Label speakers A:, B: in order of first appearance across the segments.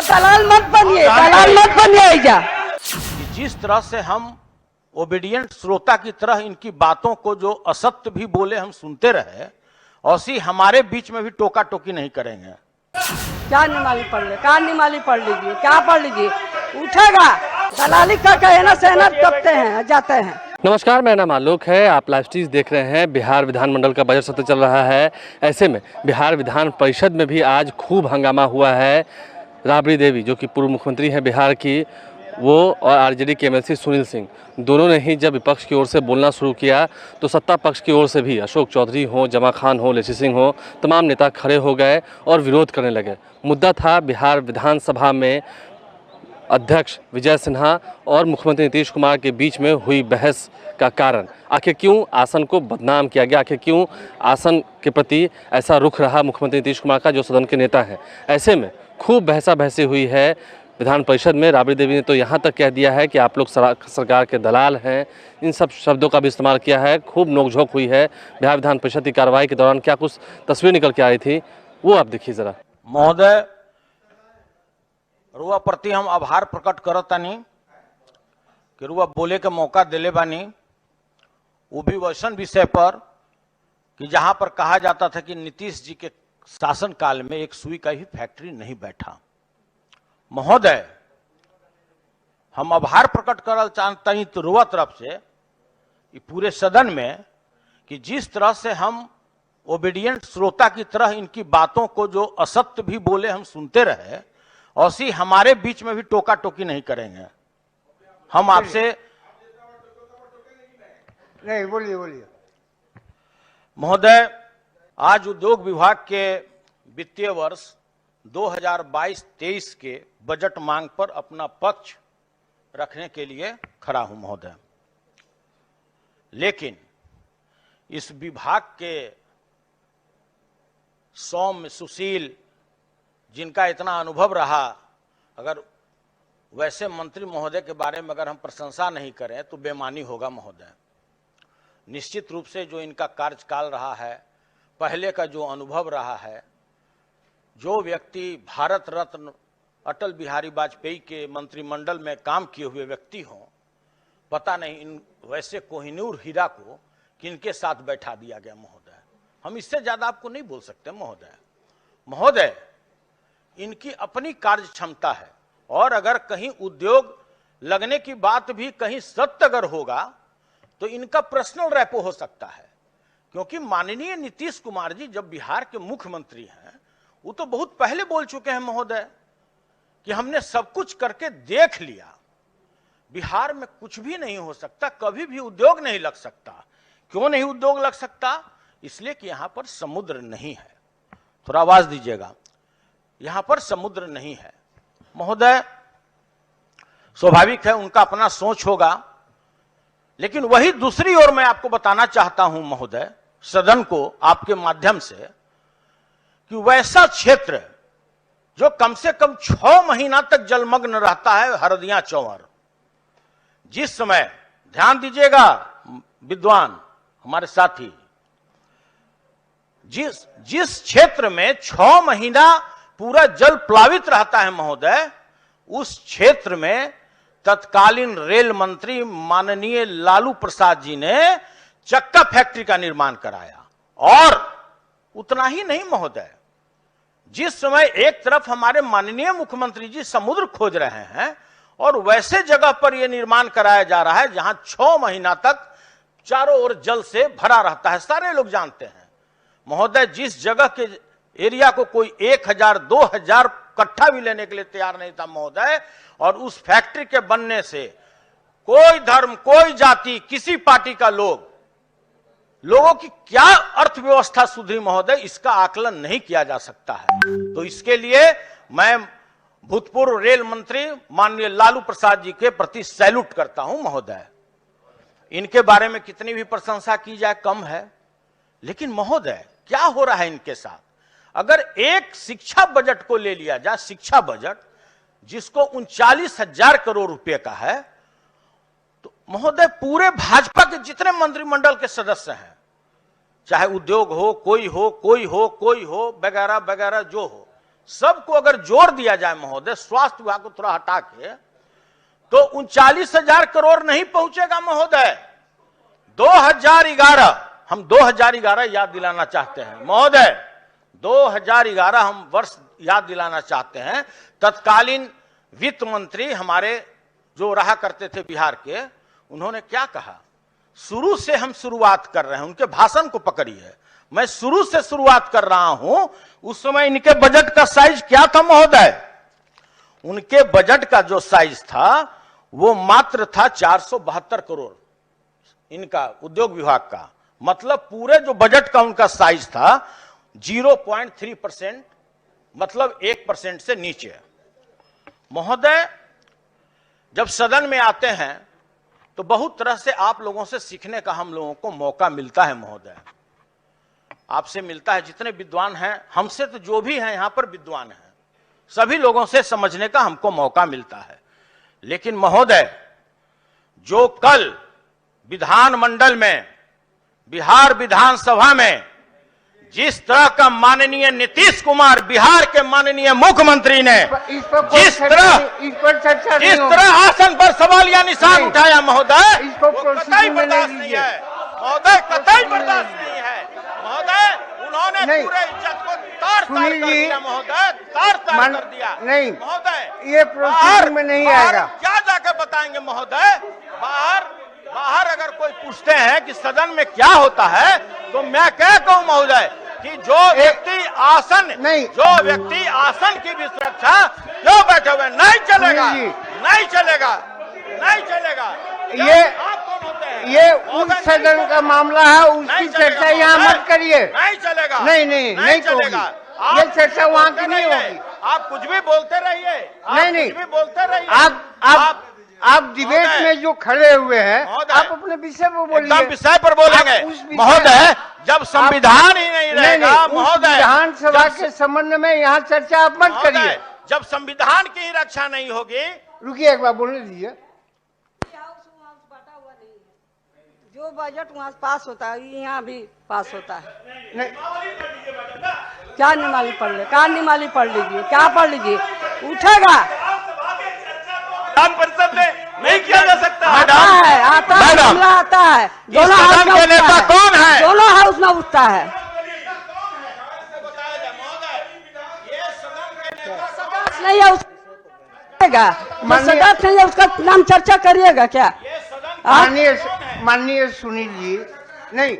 A: दलाल मत बनिए ऐजा।
B: जिस तरह से हम ओबीडियंट श्रोता की तरह इनकी बातों को जो असत्य भी बोले हम सुनते रहे, ऐसी हमारे बीच में भी टोका टोकी नहीं करेंगे।
A: क्या निमाली पढ़ ले, क्या निमाली पढ़ लीजिए, क्या पढ़ लीजिए, उठेगा दलाली का कहना सहना दबते हैं जाते हैं।
C: नमस्कार, मेरा नाम आलोक है। आप लाइव स्ट्रीम देख रहे हैं। बिहार विधानमंडल का बजट सत्र चल रहा है। ऐसे में बिहार विधान परिषद में भी आज खूब हंगामा हुआ है। राबड़ी देवी जो कि पूर्व मुख्यमंत्री हैं बिहार की, वो और आरजेडी के एमएलसी सुनील सिंह दोनों ने ही जब विपक्ष की ओर से बोलना शुरू किया तो सत्ता पक्ष की ओर से भी अशोक चौधरी हो, जमा खान हो, लेसी सिंह हो, तमाम नेता खड़े हो गए और विरोध करने लगे। मुद्दा था बिहार विधानसभा में अध्यक्ष विजय सिन्हा और मुख्यमंत्री नीतीश कुमार के बीच में हुई बहस का कारण। आखिर क्यों आसन को बदनाम किया गया, आखिर क्यों आसन के प्रति ऐसा रुख रहा मुख्यमंत्री नीतीश कुमार का जो सदन के नेता हैं। ऐसे में खूब बहसा बहसी हुई है विधान परिषद में। राबड़ी देवी ने तो यहाँ तक कह दिया है कि आप लोग सरकार के दलाल हैं। इन सब शब्दों का भी इस्तेमाल किया है। खूब नोकझोंक हुई है बिहार विधान परिषद की कार्रवाई के दौरान। क्या कुछ तस्वीर निकल के आ रही थी वो आप देखिए जरा।
B: महोदय, रुआ प्रति हम आभार प्रकट करतानी कि रुआ बोले के मौका दिले बानी, वो भी वैसन विषय पर कि जहां पर कहा जाता था कि नीतीश जी के शासन काल में एक सुई का ही फैक्ट्री नहीं बैठा। महोदय, हम आभार प्रकट करल चाहते तो रुआ तरफ से पूरे सदन में कि जिस तरह से हम ओबीडियंट श्रोता की तरह इनकी बातों को जो असत्य भी बोले हम सुनते रहे, ऐसी हमारे बीच में भी टोका टोकी नहीं करेंगे। हम आपसे
D: नहीं, बोलिए।
B: महोदय, आज उद्योग विभाग के वित्तीय वर्ष 2022-23 के बजट मांग पर अपना पक्ष रखने के लिए खड़ा हूं महोदय। लेकिन इस विभाग के सौम्य सुशील जिनका इतना अनुभव रहा, अगर वैसे मंत्री महोदय के बारे में अगर हम प्रशंसा नहीं करें तो बेमानी होगा महोदय। निश्चित रूप से जो इनका कार्यकाल रहा है, पहले का जो अनुभव रहा है, जो व्यक्ति भारत रत्न अटल बिहारी वाजपेयी के मंत्रिमंडल में काम किए हुए व्यक्ति हों, पता नहीं इन वैसे कोहिनूर हीरा को किनके साथ बैठा दिया गया महोदय। हम इससे ज्यादा आपको नहीं बोल सकते महोदय। इनकी अपनी कार्य क्षमता है और अगर कहीं उद्योग लगने की बात भी कहीं सत्य अगर होगा तो इनका पर्सनल रेपो हो सकता है, क्योंकि माननीय नीतीश कुमार जी जब बिहार के मुख्यमंत्री हैं वो तो बहुत पहले बोल चुके हैं महोदय कि हमने सब कुछ करके देख लिया, बिहार में कुछ भी नहीं हो सकता, कभी भी उद्योग नहीं लग सकता। क्यों नहीं उद्योग लग सकता? इसलिए कि यहां पर समुद्र नहीं है। थोड़ा आवाज दीजिएगा, यहां पर समुद्र नहीं है महोदय। स्वाभाविक है उनका अपना सोच होगा, लेकिन वही दूसरी ओर मैं आपको बताना चाहता हूं महोदय, सदन को आपके माध्यम से, कि वैसा क्षेत्र जो कम से कम 6 महीना तक जलमग्न रहता है, हरदिया चौवर, जिस समय, ध्यान दीजिएगा विद्वान हमारे साथी, जिस क्षेत्र में 6 महीना पूरा जल प्लावित रहता है महोदय, उस क्षेत्र में तत्कालीन रेल मंत्री माननीय लालू प्रसाद जी ने चक्का फैक्ट्री का निर्माण कराया। और उतना ही नहीं महोदय, जिस समय एक तरफ हमारे माननीय मुख्यमंत्री जी समुद्र खोज रहे हैं और वैसे जगह पर यह निर्माण कराया जा रहा है जहां 6 महीना तक चारों ओर जल से भरा रहता है। सारे लोग जानते हैं महोदय, जिस जगह के एरिया को कोई 1000-2000 कट्ठा भी लेने के लिए तैयार नहीं था महोदय, और उस फैक्ट्री के बनने से कोई धर्म, कोई जाति, किसी पार्टी का लोगों की क्या अर्थव्यवस्था सुधरी महोदय, इसका आकलन नहीं किया जा सकता है। तो इसके लिए मैं भूतपूर्व रेल मंत्री माननीय लालू प्रसाद जी के प्रति सैल्यूट करता हूं महोदय। इनके बारे में कितनी भी प्रशंसा की जाए कम है। लेकिन महोदय, क्या हो रहा है इनके साथ? अगर एक शिक्षा बजट को ले लिया जाए, शिक्षा बजट जिसको 39,000 करोड़ रुपए का है, तो महोदय पूरे भाजपा के जितने मंत्रिमंडल के सदस्य हैं, चाहे उद्योग हो, कोई हो वगैरह वगैरह जो हो, सबको अगर जोड़ दिया जाए महोदय, स्वास्थ्य विभाग को थोड़ा हटा के, तो 39,000 करोड़ नहीं पहुंचेगा महोदय। 2011, हम 2011 याद दिलाना चाहते हैं महोदय, 2011 हम वर्ष याद दिलाना चाहते हैं। तत्कालीन वित्त मंत्री हमारे जो रहा करते थे बिहार के, उन्होंने क्या कहा, शुरू से हम शुरुआत कर रहे हैं, उनके भाषण को पकड़िए, मैं शुरू से शुरुआत कर रहा हूं। उस समय इनके बजट का साइज क्या था महोदय? उनके बजट का जो साइज था वो मात्र था 472 करोड़, इनका उद्योग विभाग का। मतलब पूरे जो बजट का उनका साइज था 0.3%, मतलब 1% से नीचे। महोदय, जब सदन में आते हैं तो बहुत तरह से आप लोगों से सीखने का हम लोगों को मौका मिलता है महोदय, आपसे मिलता है। जितने विद्वान हैं, हमसे तो जो भी हैं यहां पर विद्वान हैं, सभी लोगों से समझने का हमको मौका मिलता है। लेकिन महोदय, जो कल विधानमंडल में, बिहार विधानसभा में जिस तरह का माननीय नीतीश कुमार, बिहार के माननीय मुख्यमंत्री ने जिस तरह आसन पर सवालिया निशान उठाया महोदय, कतई बर्दाश्त नहीं है महोदय, कतई बर्दाश्त नहीं है महोदय। उन्होंने पूरे इज्जत को तार तार कर दिया महोदय, तार तार कर दिया। नहीं महोदय,
D: ये प्रोसीडिंग में नहीं आएगा।
B: क्या जाकर बताएंगे महोदय? बाहर अगर कोई पूछते हैं कि सदन में क्या होता है, तो मैं क्या कहूं महोदय कि जो व्यक्ति आसन की भी सुरक्षा क्यों बैठे हुए, नहीं चलेगा, नहीं चलेगा, नहीं चलेगा।
D: ये आप कौन होते हैं? ये उस सदन का मामला है, उसकी चर्चा यहाँ मत करिए।
B: नहीं चलेगा,
D: नहीं चलेगा। ये चर्चा वहाँ की नहीं होगी।
B: आप कुछ भी बोलते रहिए,
D: नहीं
B: कुछ भी बोलते रहिए।
D: आप डिबेट में जो खड़े हुए हैं, आप अपने विषय पर बोलिए।
B: एकदम विषय पर बोलेंगे महोदय। जब संविधान ही नहीं रहेगा महोदय,
D: विधानसभा के संबंध में यहाँ चर्चा आप मत करिए।
B: जब संविधान की ही रक्षा नहीं होगी।
D: रुकिए, एक बार बोलने दीजिए।
A: जो बजट वहाँ पास होता है यहाँ भी पास होता है।
D: नहीं,
A: क्या निमाली पढ़ ले, क्या निमाली पढ़ लीजिए, क्या पढ़ लीजिए, उठेगा।
B: विधान परिषद में नहीं किया जा सकता।
A: आता है, मामला आता है। दोनों हाउस में
B: नेता कौन है?
A: दोनों हाउस में उठता है। नहीं है उसका, सदस्य नहीं है उसका नाम चर्चा करिएगा क्या?
D: माननीय सुनील जी, नहीं,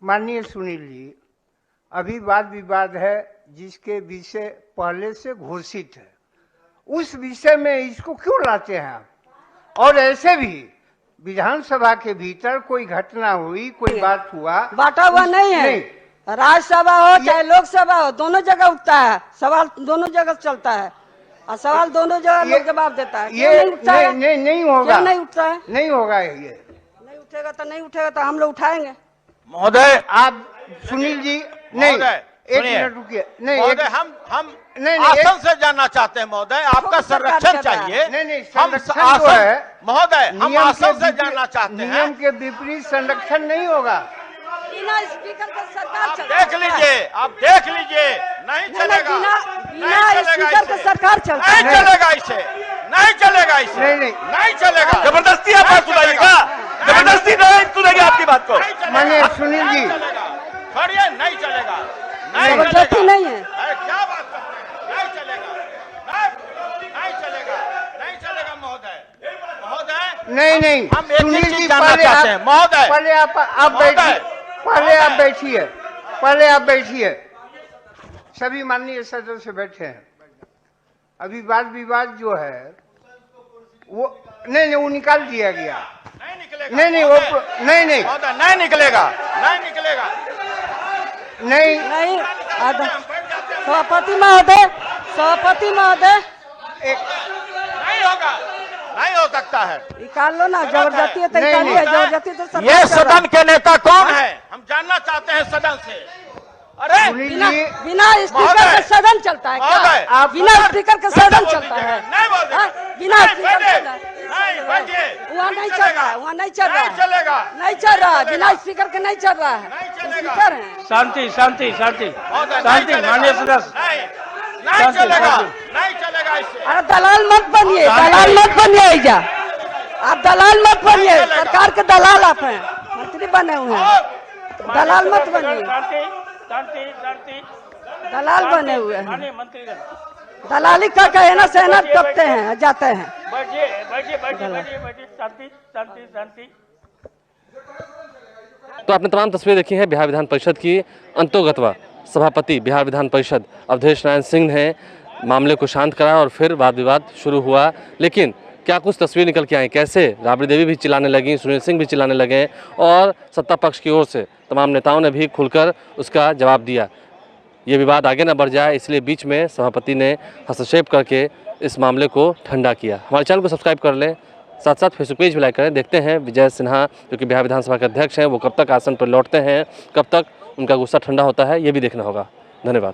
D: माननीय सुनील जी, अभी वाद विवाद है जिसके विषय पहले से घोषित है, उस विषय में इसको क्यों लाते हैं आप? और ऐसे भी विधानसभा के भीतर कोई घटना हुई, कोई बात हुआ,
A: बांटा हुआ नहीं है। राज्यसभा हो चाहे लोकसभा हो, दोनों जगह उठता है सवाल, दोनों जगह चलता है और सवाल दोनों जगह लोग जवाब देता है।
D: ये नहीं होगा,
A: नहीं उठता है,
D: नहीं होगा। ये
A: नहीं उठेगा तो नहीं उठेगा तो हम लोग उठाएंगे
B: महोदय।
D: आप सुनील जी, नहीं, एक मिनट रुकिए। नहीं
B: महोदय, हम आसन से जानना चाहते हैं महोदय, आपका संरक्षण चाहिए।
D: नहीं,
B: हम
D: आसन है
B: महोदय, हम आसन से जानना चाहते हैं।
D: नियम के विपरीत संरक्षण नहीं होगा।
A: बिना स्पीकर के सरकार
B: देख लीजिए, आप देख लीजिए, नहीं चलेगा,
A: बिना स्पीकर के सरकार चलता है।
B: नहीं चलेगा इसे, नहीं चलेगा इसे, नहीं चलेगा।
E: जबरदस्ती आप बात सुनाइएगा, जबरदस्ती नहीं सुनेंगे आपकी बात को।
D: माने सुनील जी,
B: खड़िए, नहीं चलेगा,
A: जबरदस्ती नहीं है।
B: क्या बात करते हैं? नहीं चलेगा, नहीं चलेगा, नहीं चलेगा महोदय, महोदय।
D: नहीं,
B: हम एक
D: सुनील
B: चीज
D: जी,
B: जानना चाहते हैं महोदय।
D: पहले आप बैठिए। सभी माननीय सदस्य बैठे हैं। अभी वाद विवाद जो है वो नहीं, वो निकाल दिया गया।
B: नहीं निकलेगा,
D: नहीं, वो नहीं
B: महोदय, नहीं निकलेगा, नहीं निकलेगा,
A: नहीं। सभापति महोदय, सभापति महोदय,
B: नहीं होगा, नहीं हो सकता है।
A: निकाल लो ना, जबरदस्ती है तो निकालिए, जबरदस्ती तो सरकार
B: ये
A: कर रहा है।
B: सदन के नेता कौन है? हम जानना चाहते हैं सदन से। अरे
A: बिना स्पीकर के सदन चलता है क्या? बिना स्पीकर के सदन चलता है? बिना स्पीकर के वहाँ नहीं चल रहा है, वहाँ नहीं चल रहा है, नहीं चल रहा है, बिना स्पीकर के नहीं चल रहा है। स्पीकर है।
E: शांति, शांति, शांति, शांति, माननीय सदस्य।
B: नहीं चलेगा, नहीं चलेगा इससे।
A: अरे दलाल मत बनिए, दलाल मत बनिए ऐजा, आप दलाल मत बनिए, सरकार के दलाल आप हैं, मंत्री बने हुए हैं, दलाल मत बनिए, दलाल बने हुए हैं, दलाली का कहना सहना टपते हैं जाते हैं।
C: तो आपने तमाम तस्वीरें देखी हैं बिहार विधान परिषद की। अंतोगत्वा सभापति बिहार विधान परिषद अवधेश नारायण सिंह ने मामले को शांत कराया और फिर वाद विवाद शुरू हुआ। लेकिन क्या कुछ तस्वीर निकल के आई, कैसे राबड़ी देवी भी चिल्लाने लगी, सुनील सिंह भी चिल्लाने लगे और सत्ता पक्ष की ओर से तमाम नेताओं ने भी खुलकर उसका जवाब दिया। ये विवाद आगे न बढ़ जाए इसलिए बीच में सभापति ने हस्तक्षेप करके इस मामले को ठंडा किया। हमारे चैनल को सब्सक्राइब कर लें, साथ साथ फेसबुक पेज भी लाइक करें। देखते हैं विजय सिन्हा जो कि बिहार विधानसभा के अध्यक्ष हैं वो कब तक आसन पर लौटते हैं, कब तक उनका गुस्सा ठंडा होता है, ये भी देखना होगा। धन्यवाद।